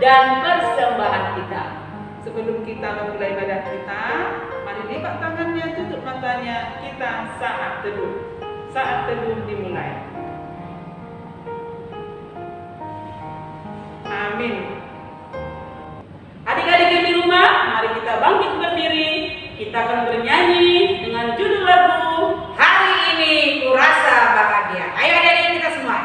dan persembahan kita. Sebelum kita memulai ibadah kita, mari lipat tangannya, tutup matanya, kita saat teduh. Saat teduh dimulai. Amin. Adik-adik yang di rumah, mari kita bangkit berdiri. Kita akan bernyanyi dengan judul lagu Hari Ini Kurasa Bahagia. Ayo adik-adik kita semua.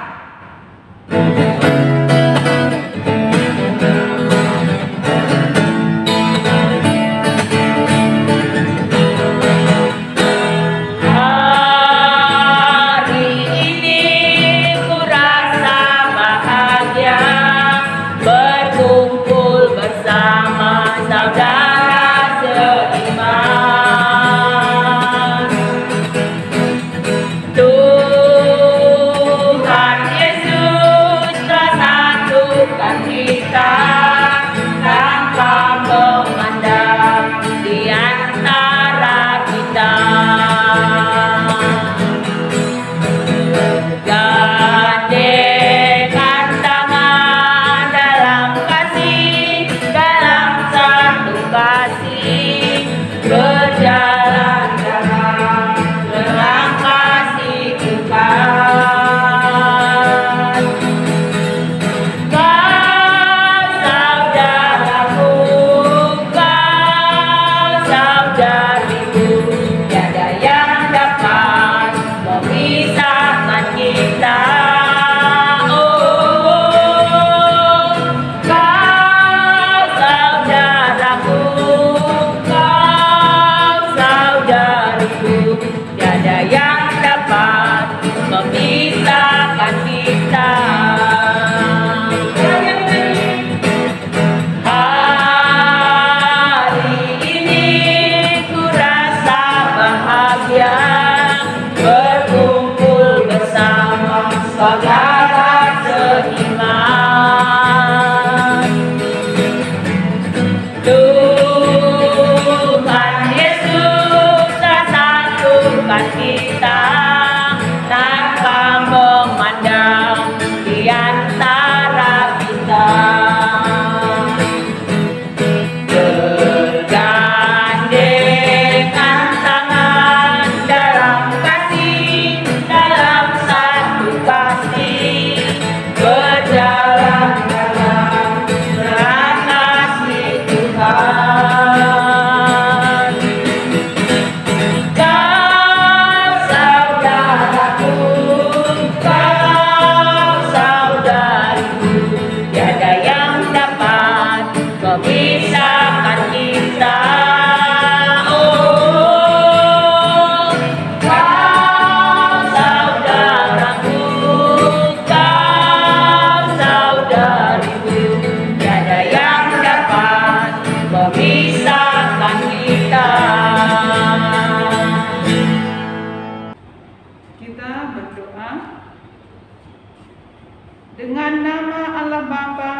Dengan nama Allah Bapa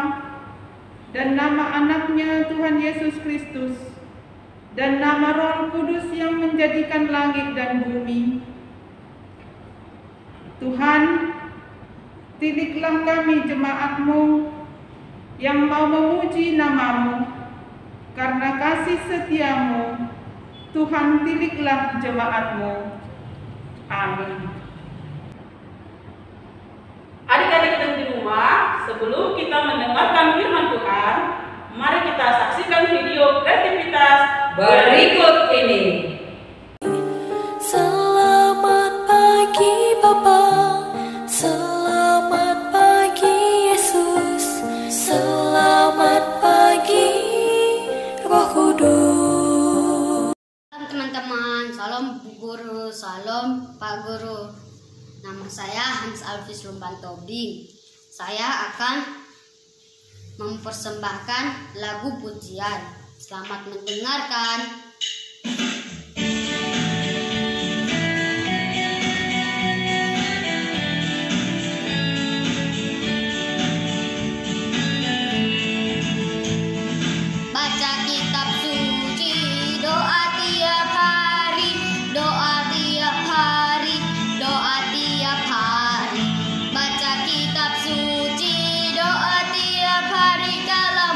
dan nama anaknya Tuhan Yesus Kristus dan nama Roh Kudus yang menjadikan langit dan bumi. Tuhan, titiplah kami jemaat-Mu yang mau memuji nama-Mu. Karena kasih setia-Mu, Tuhan, titiplah jemaat-Mu. Amin. Adik-adik yang di rumah, sebelum kita mendengarkan firman Tuhan, mari kita saksikan video kreativitas berikut ini. Selamat pagi Bapa, selamat pagi Yesus, selamat pagi Roh Kudus. Salam teman-teman, salam Bu Guru, salam Pak Guru. Nama saya Hans Alvis Lumban Tobing. Saya akan mempersembahkan lagu pujian. Selamat mendengarkan. Baca kitab suci, doa tiap hari, doa tiap hari, doa tiap hari. Baca kitab suci, doa tiap hari, kalau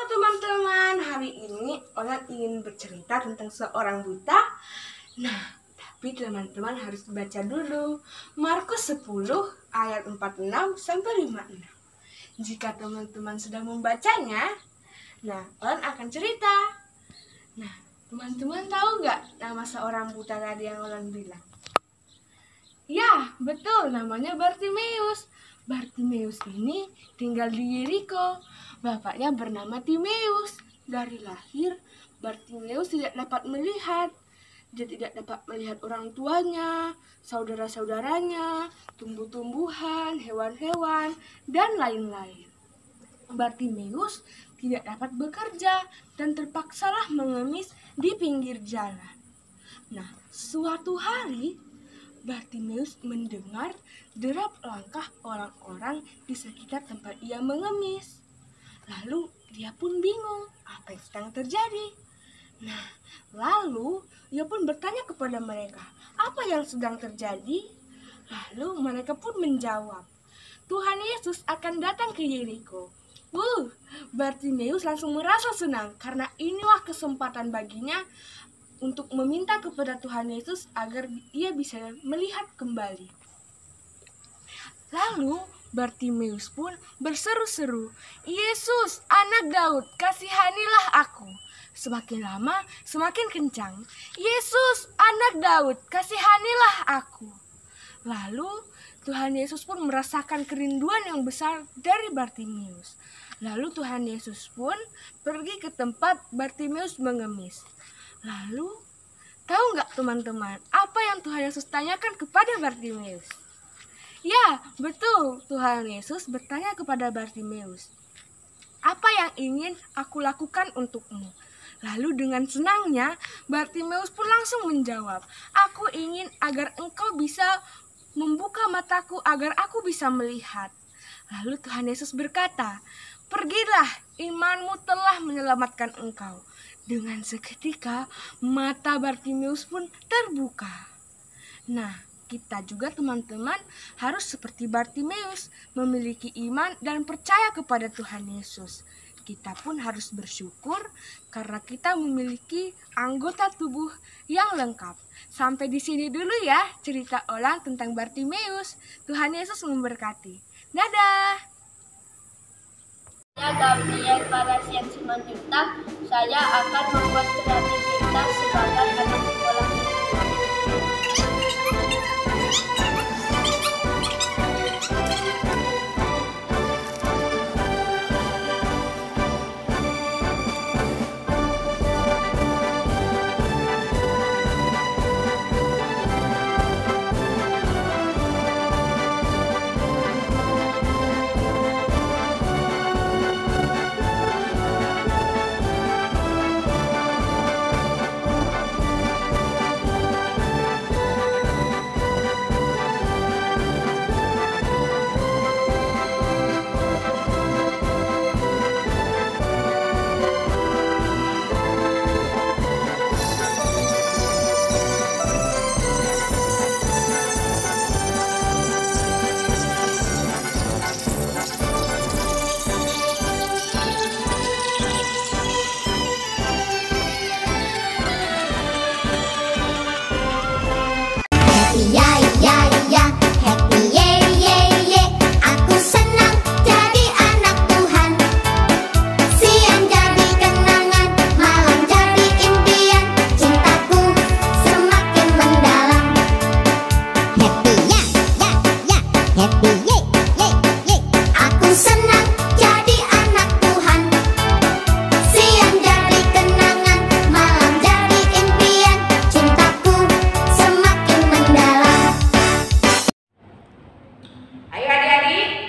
Halo teman-teman, hari ini Olan ingin bercerita tentang seorang buta. Nah, tapi teman-teman harus baca dulu Markus 10 ayat 46 sampai 56. Jika teman-teman sudah membacanya, nah Olan akan cerita. Nah, teman-teman tahu nggak nama seorang buta tadi yang Olan bilang? Ya, betul, namanya Bartimeus. Bartimeus ini tinggal di Yeriko. Bapaknya bernama Timeus. Dari lahir, Bartimeus tidak dapat melihat. Dia tidak dapat melihat orang tuanya, saudara-saudaranya, tumbuh-tumbuhan, hewan-hewan, dan lain-lain. Bartimeus tidak dapat bekerja dan terpaksalah mengemis di pinggir jalan. Nah, suatu hari Bartimeus mendengar derap langkah orang-orang di sekitar tempat ia mengemis. Lalu dia pun bingung apa yang sedang terjadi. Nah, lalu ia pun bertanya kepada mereka, apa yang sedang terjadi? Lalu mereka pun menjawab, Tuhan Yesus akan datang ke Yeriko. Bartimeus langsung merasa senang karena inilah kesempatan baginya untuk meminta kepada Tuhan Yesus agar ia bisa melihat kembali. Lalu Bartimeus pun berseru-seru, Yesus, anak Daud, kasihanilah aku. Semakin lama, semakin kencang, Yesus, anak Daud, kasihanilah aku. Lalu Tuhan Yesus pun merasakan kerinduan yang besar dari Bartimeus. Lalu Tuhan Yesus pun pergi ke tempat Bartimeus mengemis. Lalu, tahu nggak teman-teman, apa yang Tuhan Yesus tanyakan kepada Bartimeus? Ya, betul, Tuhan Yesus bertanya kepada Bartimeus, apa yang ingin aku lakukan untukmu? Lalu dengan senangnya, Bartimeus pun langsung menjawab, aku ingin agar engkau bisa membuka mataku agar aku bisa melihat. Lalu Tuhan Yesus berkata, pergilah, imanmu telah menyelamatkan engkau. Dengan seketika, mata Bartimeus pun terbuka. Nah, kita juga teman-teman harus seperti Bartimeus, memiliki iman dan percaya kepada Tuhan Yesus. Kita pun harus bersyukur karena kita memiliki anggota tubuh yang lengkap. Sampai di sini dulu ya cerita Olan tentang Bartimeus. Tuhan Yesus memberkati. Dadah! Saya Gabriel Parasian Simanjuntak. Saya akan membuat kreativitas sebagai anak sekolah.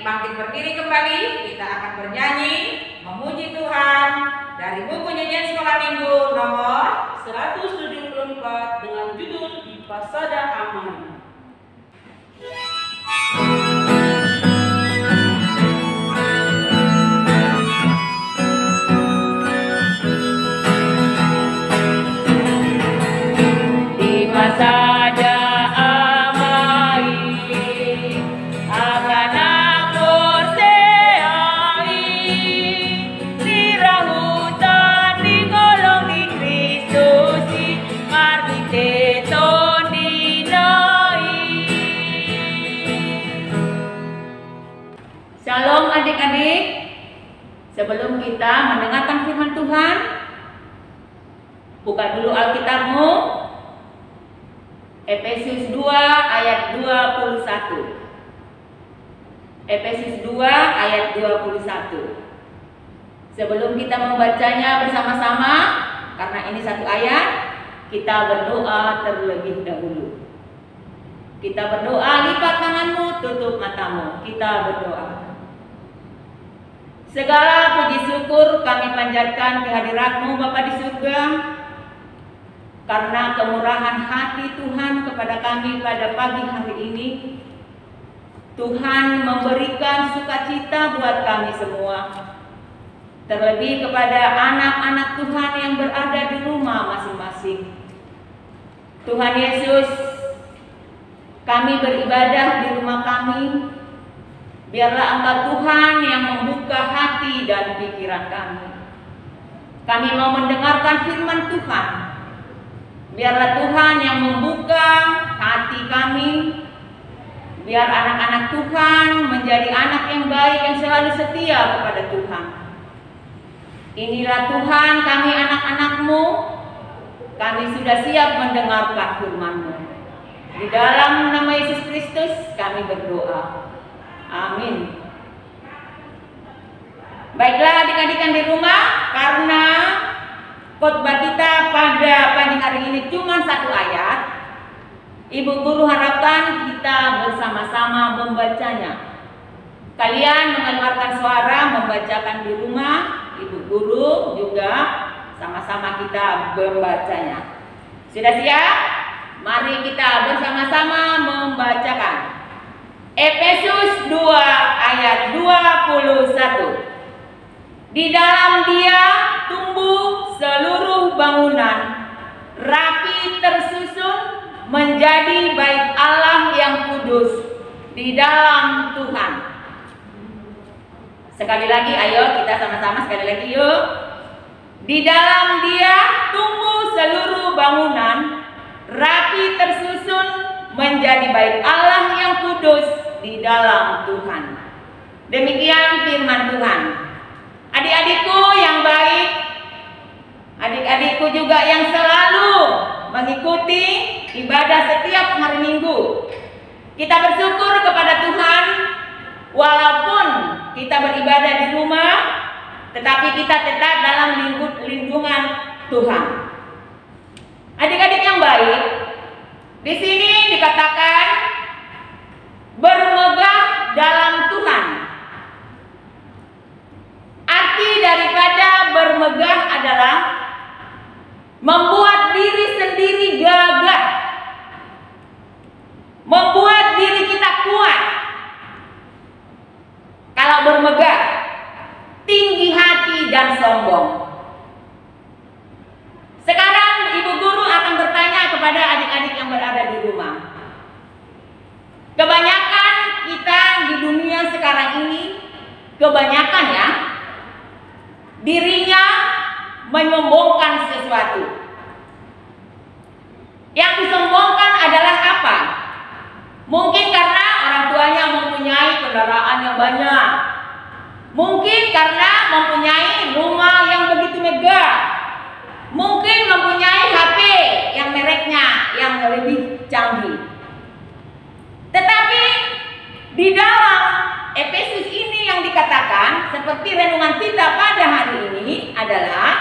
bangkit berdiri kembali, kita akan bernyanyi memuji Tuhan dari buku nyanyian sekolah minggu nomor 174 dengan judul Di Pasada Aman. Di pasada amai akan aku seai sirahu Sebelum kita mendengarkan firman Tuhan, buka dulu Alkitabmu, Efesus 2 ayat 21. Efesus 2 ayat 21. Sebelum kita membacanya bersama-sama, karena ini satu ayat, kita berdoa terlebih dahulu. Kita berdoa, lipat tanganmu, tutup matamu. Kita berdoa. Segala puji syukur kami panjatkan kehadirat-Mu Bapa di surga, karena kemurahan hati Tuhan kepada kami pada pagi hari ini. Tuhan memberikan sukacita buat kami semua, terlebih kepada anak-anak Tuhan yang berada di rumah masing-masing. Tuhan Yesus, kami beribadah di rumah kami. Biarlah Engkau Tuhan yang membuka hati dan pikiran kami. Kami mau mendengarkan firman Tuhan. Biarlah Tuhan yang membuka hati kami. Biar anak-anak Tuhan menjadi anak yang baik yang selalu setia kepada Tuhan. Inilah Tuhan, kami anak-anak-Mu. Kami sudah siap mendengarkan firman-Mu. Di dalam nama Yesus Kristus kami berdoa. Amin. Baiklah adik-adik yang di rumah, karena khotbah kita pada pagi hari ini cuma satu ayat, Ibu Guru harapkan kita bersama-sama membacanya. Kalian mengeluarkan suara membacakan di rumah, Ibu Guru juga sama-sama kita membacanya. Sudah siap? Mari kita bersama-sama membacakan. Efesus 2 ayat 21. Di dalam Dia tumbuh seluruh bangunan, rapi tersusun menjadi bait Allah yang kudus di dalam Tuhan. Sekali lagi, ayo kita sama-sama sekali lagi yuk. Di dalam Dia tumbuh seluruh bangunan, rapi tersusun menjadi bait Allah yang kudus di dalam Tuhan. Demikian firman Tuhan. Adik-adikku yang baik, adik-adikku juga yang selalu mengikuti ibadah setiap hari Minggu. Kita bersyukur kepada Tuhan, walaupun kita beribadah di rumah, tetapi kita tetap dalam lindungan Tuhan. Adik-adik yang baik, di sini dikatakan bermegah dalam Tuhan. Arti daripada bermegah adalah membuat diri sendiri gagah, membuat diri kita kuat. Kalau bermegah, tinggi hati dan sombong. Sekarang Ibu Guru akan bertanya kepada adik-adik yang berada di rumah. Kebanyakan kita di dunia sekarang ini, kebanyakan ya, dirinya menyombongkan sesuatu. Yang disombongkan adalah apa? Mungkin karena orang tuanya mempunyai kendaraan yang banyak. Mungkin karena mempunyai rumah yang begitu megah. Mungkin mempunyai HP yang mereknya yang lebih canggih. Tetapi di dalam Efesus ini yang dikatakan seperti renungan kita pada hari ini adalah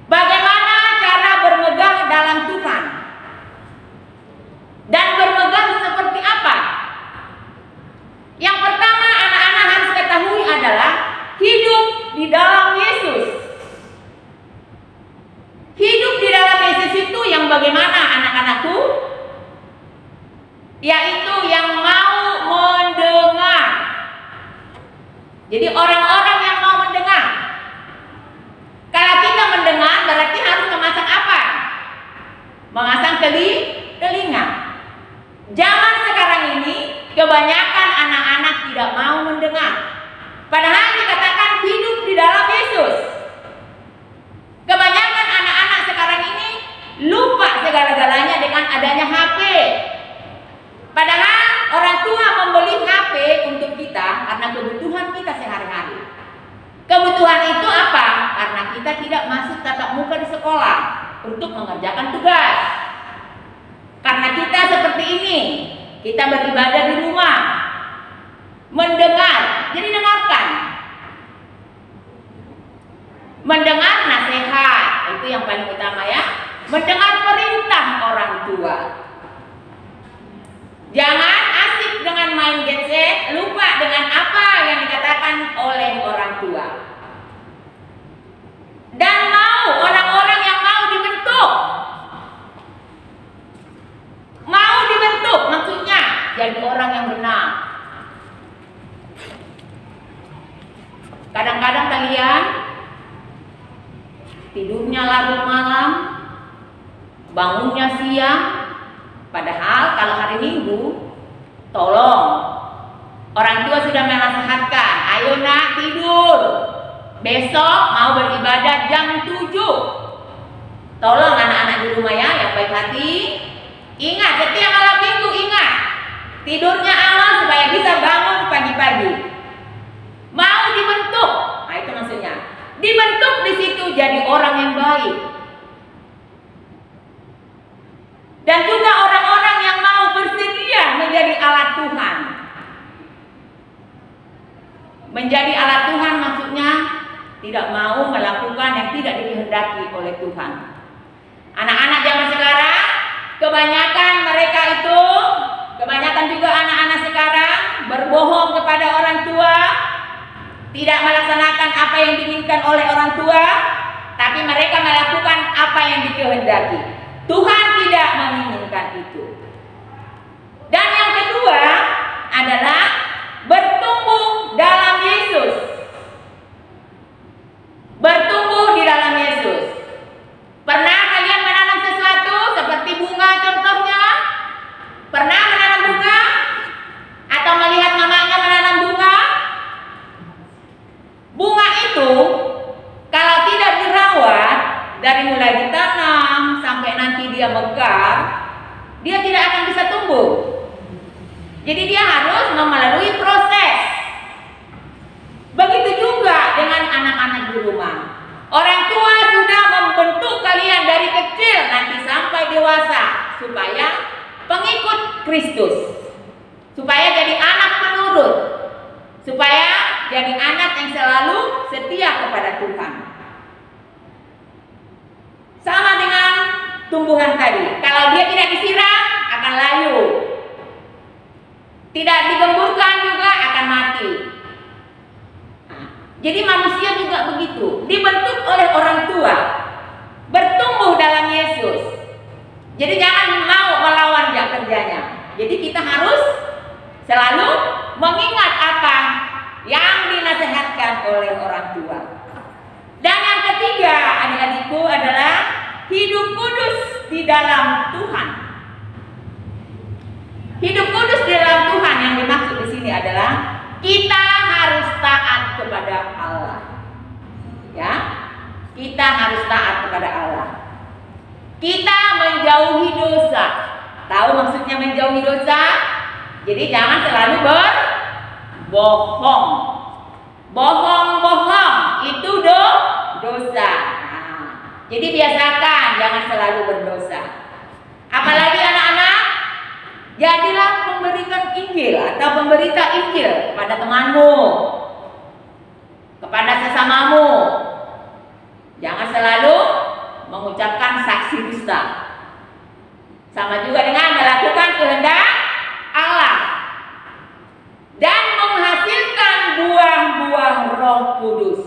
bagaimana cara bermegah dalam Tuhan. Dan bermegah seperti apa? Yang pertama anak-anak harus ketahui adalah hidup di dalam Yesus. Hidup di dalam Yesus itu yang bagaimana anak-anakku? Yaitu yang mau mendengar. Jadi orang-orang yang mau mendengar. Kalau kita mendengar berarti harus memasang apa? Memasang telinga. Zaman sekarang ini kebanyakan anak-anak tidak mau mendengar. Padahal dikatakan hidup di dalam Yesus. Kebanyakan anak-anak sekarang ini lupa segala-galanya dengan adanya HP. Padahal orang tua membeli HP untuk kita karena kebutuhan kita sehari-hari. kita tidak masuk tatap muka di sekolah untuk mengerjakan tugas. Karena kita seperti ini, kita beribadah di rumah, mendengar, jadi dengarkan. Mendengar nasihat, itu yang paling utama ya. Mendengar perintah orang tua. Jangan asik dengan main gadget, lupa dengan apa yang dikatakan oleh orang tua. Dan mau orang-orang yang mau dibentuk. Mau dibentuk maksudnya jadi orang yang benar. Kadang-kadang kalian tidurnya larut malam, bangunnya siang, padahal kalau hari Minggu, tolong orang tua sudah menasihatkan, ayo nak tidur, besok mau beribadah jam 7. Tolong anak-anak di rumah ya yang baik hati, ingat setiap malam Minggu ingat tidurnya awal supaya bisa bangun pagi-pagi. Mau dibentuk, nah itu maksudnya. Dibentuk di situ jadi orang yang baik. Dan juga orang-orang yang mau bersedia menjadi alat Tuhan. Menjadi alat Tuhan maksudnya tidak mau melakukan yang tidak dikehendaki oleh Tuhan. Anak-anak zaman sekarang, kebanyakan juga anak-anak sekarang berbohong kepada orang tua, tidak melaksanakan apa yang diinginkan oleh orang tua, tapi mereka melakukan apa yang dikehendaki. Tuhan tidak menginginkan itu. Dan yang kedua adalah bertumbuh dalam Yesus. Bertumbuh di dalam Yesus. Pernah kalian menanam sesuatu seperti bunga contohnya? Pernah menanam bunga? Atau melihat mamanya menanam bunga? Bunga itu kalau tidak dirawat, dari mulai ditanam sampai nanti dia mekar, dia tidak akan bisa tumbuh. Jadi dia harus melalui proses. Begitu juga dengan anak-anak di rumah. Orang tua sudah membentuk kalian dari kecil nanti sampai dewasa supaya pengikut Kristus, supaya jadi anak penurut, supaya jadi anak yang selalu setia kepada Tuhan. Sama dengan tumbuhan tadi, kalau dia tidak disiram akan layu, tidak digemburkan juga akan mati. Jadi manusia juga begitu, dibentuk oleh orang tua, bertumbuh dalam Yesus. Jadi jangan mau melawan jam kerjanya. Jadi kita harus selalu mengingat apa yang dinasihatkan oleh orang tua. Dan yang ketiga, adik-adikku, adalah hidup kudus di dalam Tuhan. Hidup kudus di dalam Tuhan yang dimaksud di sini adalah kita harus taat kepada Allah. Ya, kita harus taat kepada Allah. Kita menjauhi dosa. Tahu maksudnya menjauhi dosa? Jadi jangan selalu berbohong. Bohong-bohong itu dosa. Nah, jadi biasakan jangan selalu berdosa. Apalagi anak-anak, jadilah memberikan Injil atau pemberita Injil kepada temanmu, kepada sesamamu. Jangan selalu mengucapkan saksi dusta. Sama juga dengan melakukan kehendak Allah dan menghasilkan buah-buah Roh Kudus.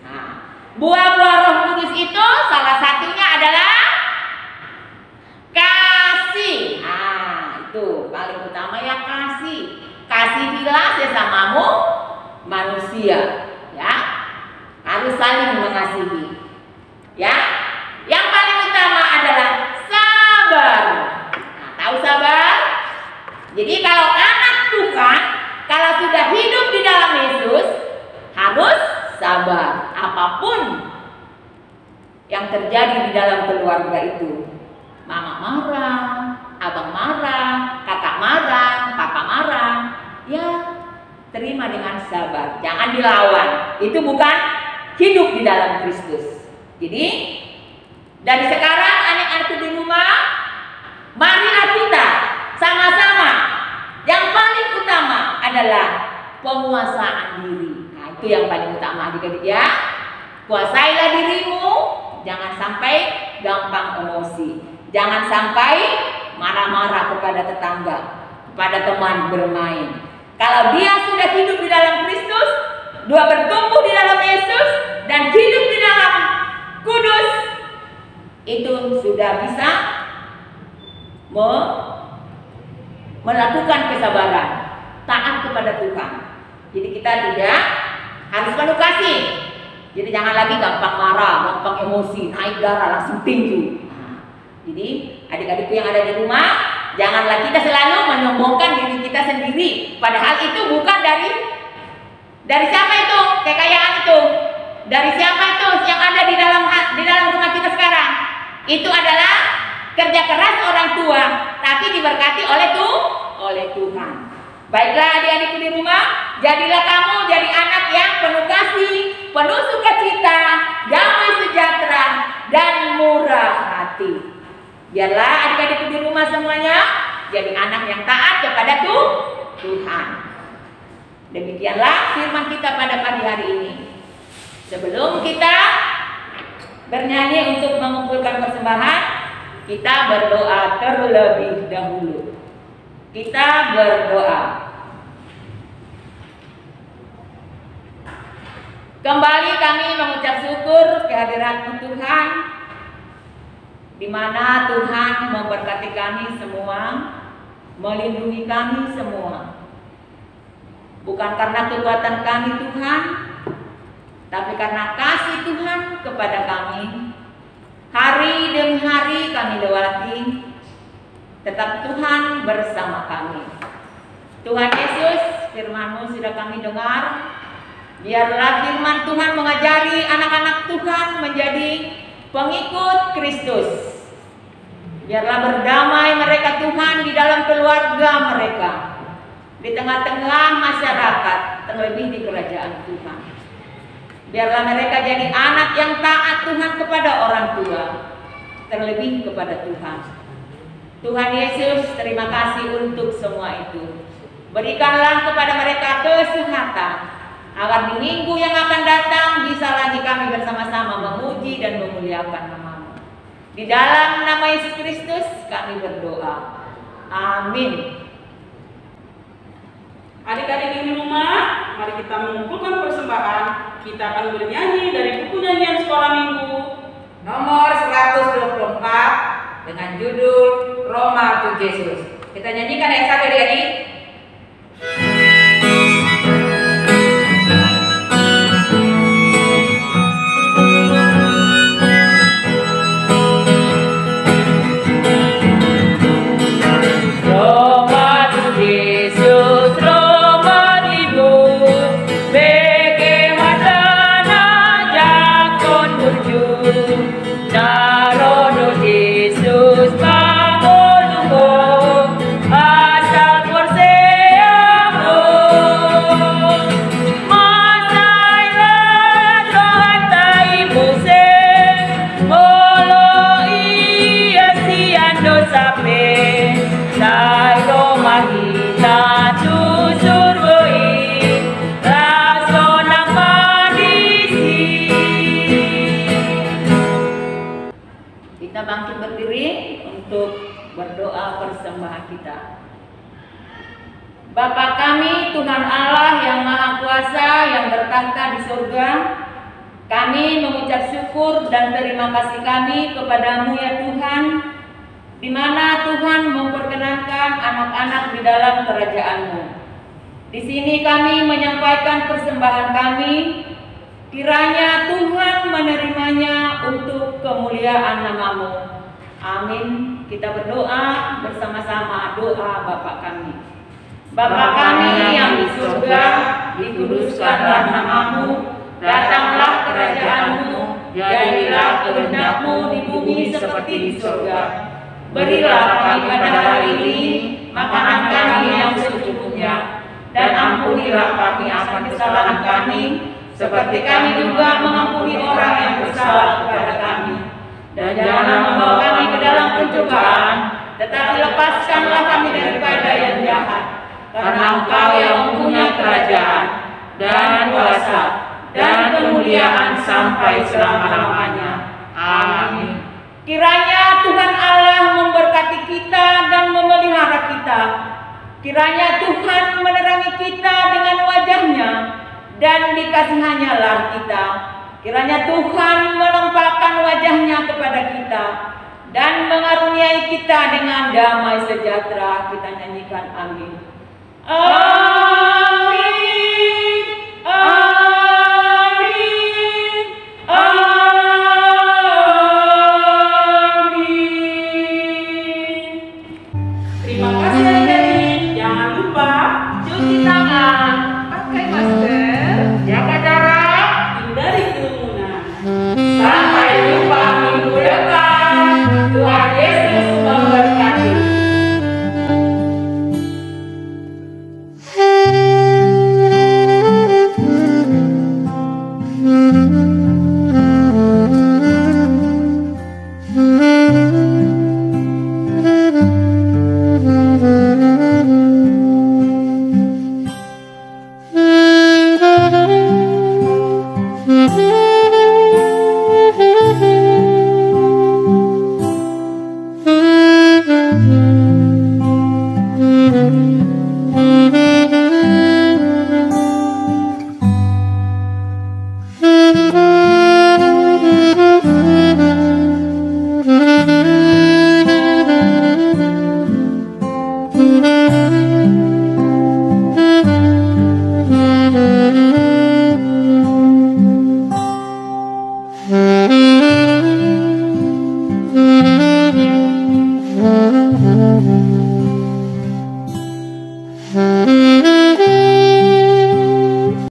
Nah, buah-buah Roh Kudus itu salah satunya adalah kasih. Nah, itu paling utama ya, kasih. Kasihilah sesamamu manusia, ya. Harus saling mengasihi. Ya. Yang paling utama adalah sabar. Nah, tahu sabar? Jadi kalau anak Tuhan, kalau sudah hidup di dalam Yesus, harus sabar apapun yang terjadi di dalam keluarga itu. Mama marah, abang marah, kakak marah, papa marah, ya terima dengan sabar, jangan dilawan. Itu bukan hidup di dalam Kristus. Jadi dari sekarang anak-anakku di rumah, marilah kita sama-sama. Yang paling utama adalah penguasaan diri. Nah, itu yang paling utama adik-adik ya. Kuasailah dirimu, jangan sampai gampang emosi. Jangan sampai marah-marah kepada tetangga, kepada teman bermain. Kalau dia sudah hidup di dalam Kristus, dia bertumbuh di dalam Yesus, dan hidup di dalam Kudus, itu sudah bisa melakukan kesabaran, taat kepada Tuhan. Jadi kita tidak harus penuh kasih. Jadi jangan lagi gampang marah, gampang emosi, naik darah langsung tinggi. Jadi adik-adikku yang ada di rumah, janganlah kita selalu menyombongkan diri kita sendiri. Padahal itu bukan dari siapa itu kekayaan itu, dari siapa itu yang ada di dalam rumah kita sekarang. Itu adalah kerja keras orang tua, tapi diberkati oleh Tuhan. Baiklah adik-adikku di rumah, jadilah kamu jadi anak yang penuh kasih, penuh sukacita, damai sejahtera, dan murah hati. Biarlah adik-adikku di rumah semuanya jadi anak yang taat kepada Tuhan. Demikianlah firman kita pada pagi hari ini. Sebelum kita bernyanyi untuk mengumpulkan persembahan, kita berdoa terlebih dahulu. Kita berdoa. Kembali kami mengucap syukur kehadirat Tuhan, di mana Tuhan memberkati kami semua, melindungi kami semua. Bukan karena kekuatan kami Tuhan, tapi karena kasih Tuhan kepada kami. Hari demi hari kami lewati, tetap Tuhan bersama kami. Tuhan Yesus, firman-Mu sudah kami dengar. Biarlah firman Tuhan mengajari anak-anak Tuhan menjadi pengikut Kristus. Biarlah berdamai mereka Tuhan di dalam keluarga mereka, di tengah-tengah masyarakat, terlebih di kerajaan Tuhan. Biarlah mereka jadi anak yang taat Tuhan kepada orang tua, terlebih kepada Tuhan. Tuhan Yesus, terima kasih untuk semua itu. Berikanlah kepada mereka kesehatan, agar di minggu yang akan datang bisa lagi kami bersama-sama memuji dan memuliakan nama-Mu. Di dalam nama Yesus Kristus kami berdoa. Amin. Adik-adik di rumah, mari kita mengumpulkan persembahan. Kita akan bernyanyi dari buku nyanyian sekolah minggu nomor 124 dengan judul Roma to Yesus. Kita nyanyikan yang satu adik-adik. Kita bangkit berdiri untuk berdoa persembahan kita. Bapa kami, Tuhan Allah yang Maha Kuasa yang bertahta di surga, kami mengucap syukur dan terima kasih kami kepadamu ya Tuhan, di mana Tuhan memperkenankan anak-anak di dalam kerajaan-Mu. Di sini kami menyampaikan persembahan kami. Kiranya Tuhan menerimanya untuk kemuliaan nama-Mu. Amin. Kita berdoa bersama-sama doa Bapa kami. Bapa kami yang di surga, dikuduskanlah nama-Mu, datanglah kerajaan-Mu, jadilah kehendak-Mu di bumi seperti di surga. Berilah kami pada hari ini makanan kami yang secukupnya, dan ampunilah kami akan kesalahan kami, seperti kami juga mengampuni orang yang bersalah kepada kami. Dan janganlah membawa kami ke dalam pencobaan, tetapi lepaskanlah kami daripada yang jahat. Karena Engkau yang mempunyai kerajaan, dan kuasa, dan kemuliaan sampai selama-lamanya. Amin. Kiranya Tuhan Allah memberkati kita dan memelihara kita. Kiranya Tuhan menerangi kita dengan wajah-Nya dan dikasihannya lah kita. Kiranya Tuhan menampakkan wajah-Nya kepada kita dan mengaruniai kita dengan damai sejahtera. Kita nyanyikan amin. Amin. Amin. Amin. Terima kasih adik-adik. Jangan lupa cuci tangan, Pakai masker. jaga jarak, hindari kerumunan. Sampai jumpa minggu depan. Tuhan Yesus memberkati. Mm-hmm.